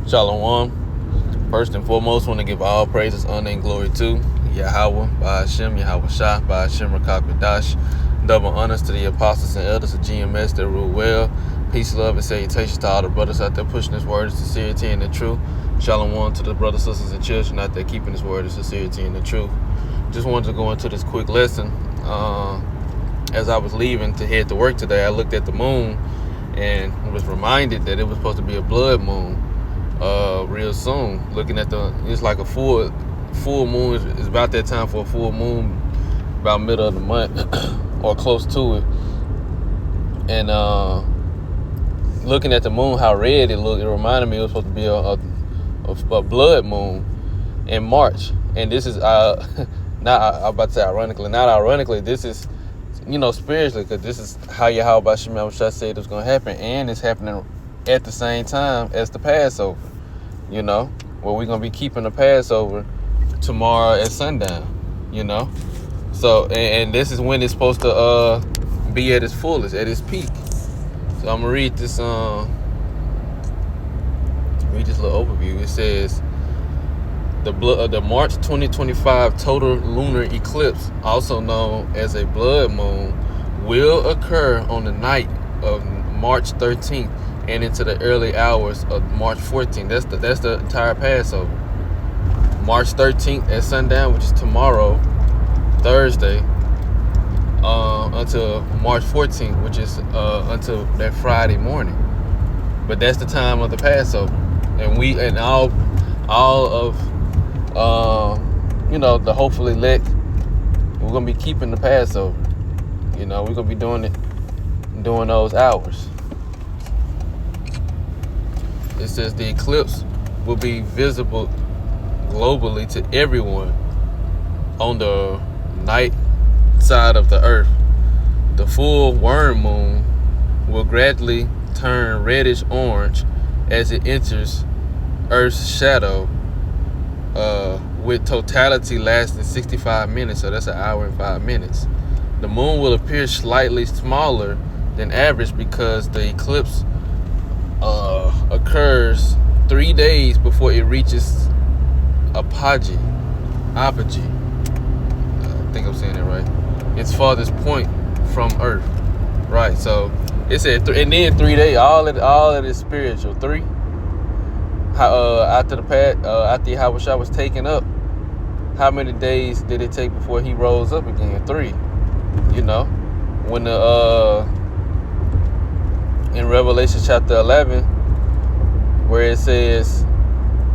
Shalom. First and foremost, want to give all praises, honor, and glory to Yahweh, Ba'ashem, Yahweh Shah, Ba'ashem, Rakak B'dash. Double honors to the apostles and elders of GMS that rule well. Peace, love, and salutations to all the brothers out there pushing this word of sincerity and the truth. Shalom to the brothers, sisters, and children out there keeping this word of sincerity and the truth. Just wanted to go into this quick lesson. As I was leaving to head to work today, I looked at the moon and was reminded that it was supposed to be a blood moon real soon. Looking at it's like a full moon. It's about that time for a full moon, about middle of the month or close to it. And looking at the moon, how red it looked, it reminded me it was supposed to be a blood moon in March. And this is I'm about to say ironically, not ironically, this is spiritually, because this is how Yahweh Shemel Shah said it was going to happen, and it's happening at the same time as the Passover, where we're going to be keeping the Passover tomorrow at sundown, So, and this is when it's supposed to be at its fullest, at its peak. So I'm going to read this little overview. It says, the March 2025 total lunar eclipse, also known as a blood moon, will occur on the night of March 13th and into the early hours of March 14th. That's the entire Passover. March 13th at sundown, which is tomorrow, Thursday, until March 14th, which is until that Friday morning. But that's the time of the Passover, and all of the hopefully elect, we're gonna be keeping the Passover. We're gonna be doing those hours. It says the eclipse will be visible globally to everyone on the night side of the earth. The full worm moon will gradually turn reddish orange as it enters Earth's shadow, with totality lasting 65 minutes, so that's an hour and 5 minutes. The moon will appear slightly smaller than average because the eclipse occurs 3 days before it reaches apogee. I think I'm saying that right. Its farthest point from Earth. Right, so it said, and then 3 days, all of it is spiritual. After Yahweh Shah was taken up, how many days did it take before he rose up again? 3. When in Revelation chapter 11, where it says,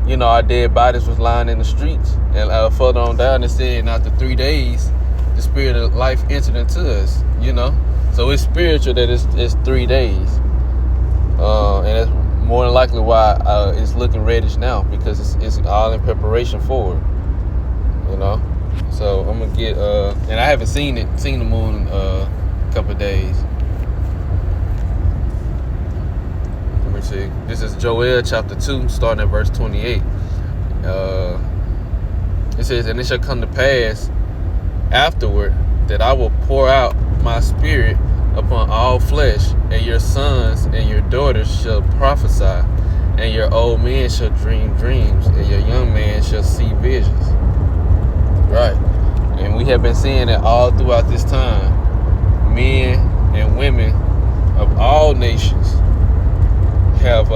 our dead bodies was lying in the streets, and further on down it said, after 3 days, the spirit of life entered into us. So it's spiritual that it's 3 days, and that's more than likely why it's looking reddish now, because it's all in preparation for it. So I'm gonna get and I haven't seen the moon a couple of days. Let me see. This is Joel chapter 2, starting at verse 28. It says, and it shall come to pass afterward that I will pour out my spirit upon all flesh, and your sons and your daughters shall prophesy, and your old men shall dream dreams, and your young man shall see visions. Right. And we have been seeing it all throughout this time. Men and women of all nations have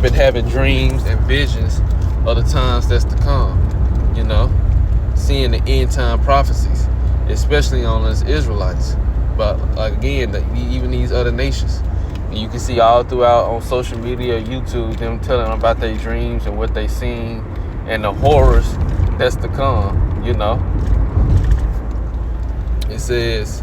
been having dreams and visions of the times that's to come. Seeing the end time prophecies, especially on us Israelites, but again, even these other nations. And you can see all throughout on social media, YouTube, them telling them about their dreams and what they seen and the horrors that's to come. It says,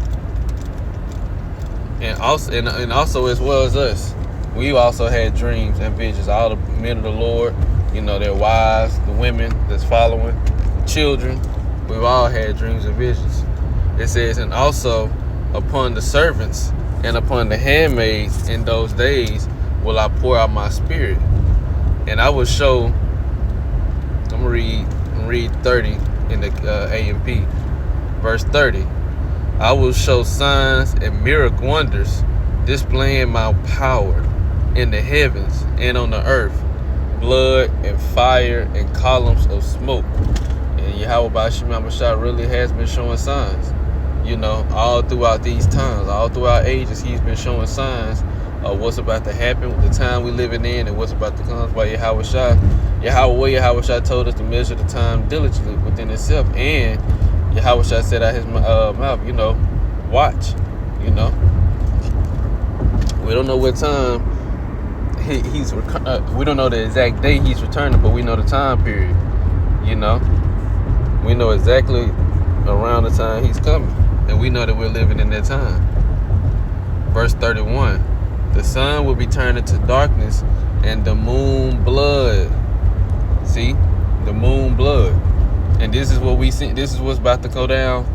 and also as well as us, we also had dreams and visions. All the men of the Lord, their wives, the women that's following, the children, we've all had dreams and visions. It says, and also upon the servants and upon the handmaids in those days will I pour out my spirit, and I will show. I'm gonna read 30 in the AMP, verse 30. I will show signs and miracle wonders, displaying my power in the heavens and on the earth, blood and fire and columns of smoke. And Yahweh Ba'ashim Yahushua really has been showing signs. All throughout these times, all throughout ages, he's been showing signs of what's about to happen with the time we're living in and what's about to come by Yahushua. Yahushua told us to measure the time diligently within itself. And Yahushua said out his mouth, watch. We don't know what time we don't know the exact day he's returning, but we know the time period. We know exactly around the time he's coming, and we know that we're living in that time. Verse 31, the sun will be turned into darkness and the moon blood. See, the moon blood. And this is what we see. This is what's about to go down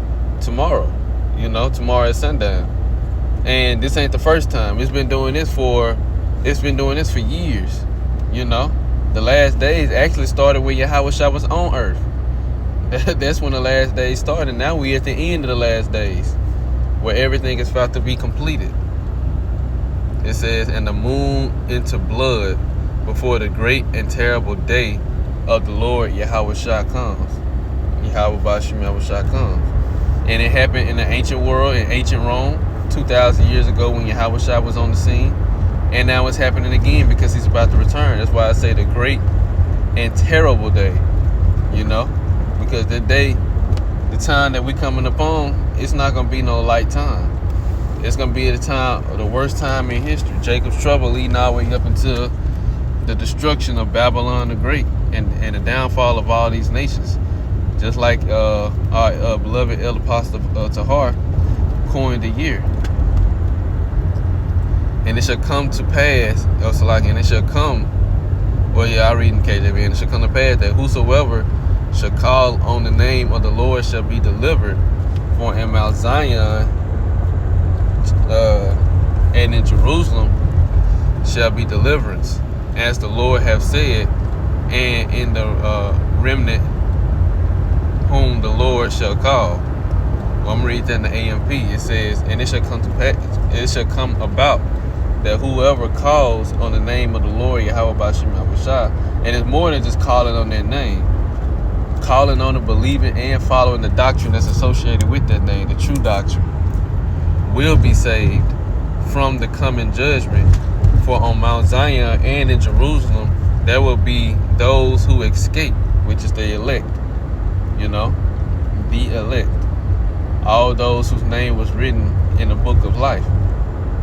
tomorrow. Tomorrow at sundown. And this ain't the first time. It's been doing this for years. The last days actually started when Yahushua was on earth. That's when the last days started. Now we at the end of the last days, where everything is about to be completed. It says, and the moon into blood before the great and terrible day of the Lord Yahushua comes. Yahweh Ba'ashim Yahushua comes. And it happened in the ancient world, in ancient Rome, 2,000 years ago when Yahushua was on the scene. And now it's happening again because he's about to return. That's why I say the great and terrible day. Because the time that we coming upon, it's not going to be no light time. It's going to be the worst time in history. Jacob's trouble leading all the way up until the destruction of Babylon the Great and the downfall of all these nations. Just like our beloved El Apostle Tahar coined the year. And it shall come to pass, and it shall come, I read in KJV, and it shall come to pass that whosoever shall call on the name of the Lord shall be delivered. For in Mount Zion and in Jerusalem shall be deliverance, as the Lord hath said, and in the remnant whom the Lord shall call. Well, I'm reading that in the AMP. It says, and it shall come to pass, it shall come about that whoever calls on the name of the Lord Yahweh Ba'ashim Yahushua, and it's more than just calling on that name, calling on the believing and following the doctrine that's associated with that name, the true doctrine, will be saved from the coming judgment. For on Mount Zion and in Jerusalem there will be those who escape, which is the elect, the elect, all those whose name was written in the book of life,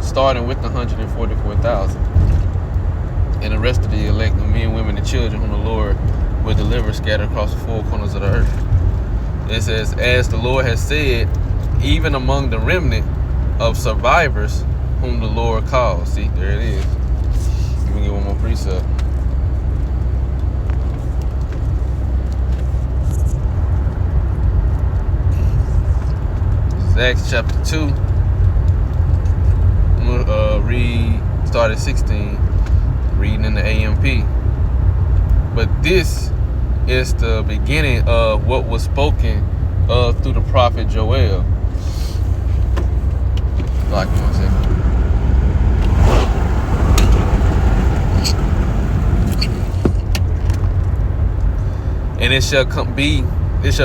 starting with the 144,000, and the rest of the elect, the men, women, and children whom the Lord will deliver scattered across the four corners of the earth. It says, as the Lord has said, even among the remnant of survivors whom the Lord calls. See, there it is. Let me get one more precept. This is Acts chapter 2. I'm going to start at 16, reading in the AMP. But this is the beginning of what was spoken of through the prophet Joel. Like 1 second. And it shall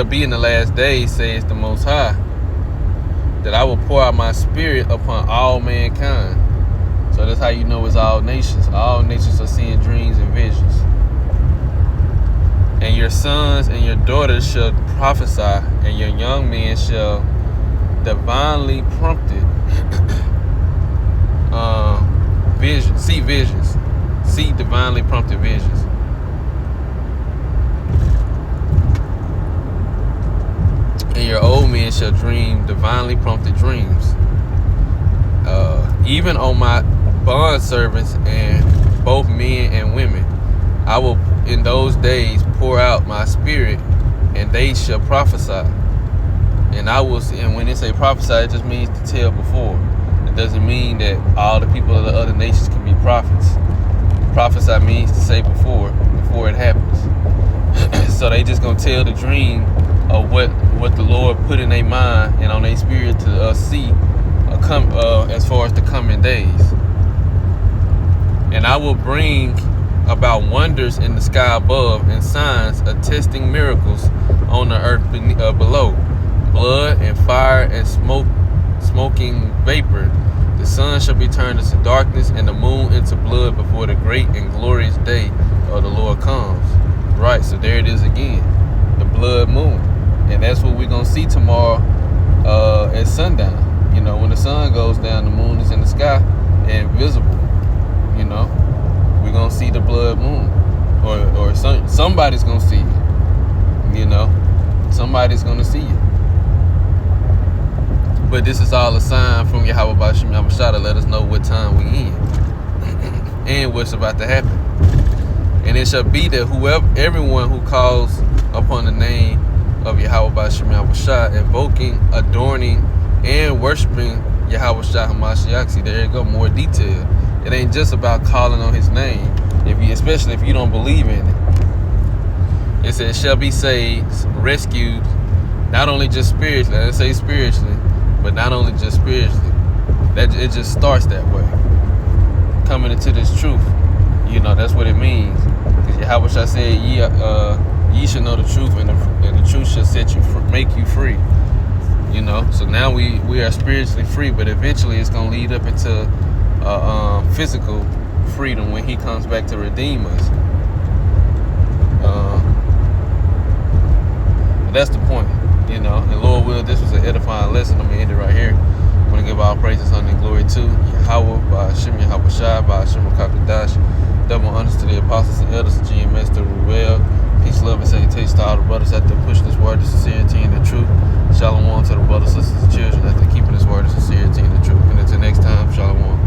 be in the last days, says the Most High, that I will pour out my spirit upon all mankind. So that's how you know it's all nations. All nations are seeing dreams and visions. And your sons and your daughters shall prophesy, and your young men shall divinely prompted see divinely prompted visions. And your old men shall dream divinely prompted dreams. Even on my bond servants and both men and women, I will in those days pour out my spirit, and they shall prophesy. And I will see, and when they say prophesy, it just means to tell before. It doesn't mean that all the people of the other nations can be prophets. Prophesy means to say before it happens. So they just gonna tell the dream of what the Lord put in their mind and on their spirit to see as far as the coming days. And I will bring about wonders in the sky above and signs attesting miracles on the earth below, blood and fire and smoking vapor. The sun shall be turned into darkness and the moon into blood before the great and glorious day of the Lord comes. Right, so there it is again, the blood moon. And that's what we're going to see tomorrow at sundown. You know, when the sun goes down, the moon is in the sky and visible. You know, we're going to see the blood moon. Or somebody's going to see it. You know, somebody's going to see it. But this is all a sign from Yahweh Ba'Shem Yahushua to let us know what time we in and what's about to happen. And it shall be that everyone who calls upon the name of Yahweh Ba'Shem Yahushua, invoking, adorning, and worshiping Yahweh Shah HaMashiach. See, there you go, more detail. It ain't just about calling on his name, especially if you don't believe in it. It says, shall be saved, rescued, not only just spiritually, let's say spiritually, but not only just spiritually. It just starts that way. Coming into this truth. You know, that's what it means. Because Yahweh Shah said, ye shall know the truth, and the truth shall set you make you free. You know, so now we are spiritually free, but eventually it's going to lead up into physical freedom when he comes back to redeem us. But that's the point, you know. And Lord will, this was an edifying lesson. I'm going to end it right here. I want to give all praises, honor, and glory to Yahweh, Ba'Shem Yahushua, Ba'Shem Rakakadash. Double honors to the apostles and elders of GMS, the Ruel. Peace, love, and salutations to all the brothers out there pushing this word of sincerity and the truth. Shalom to the brothers, sisters, and children out there keeping this word of sincerity and the truth. And until next time, shalom.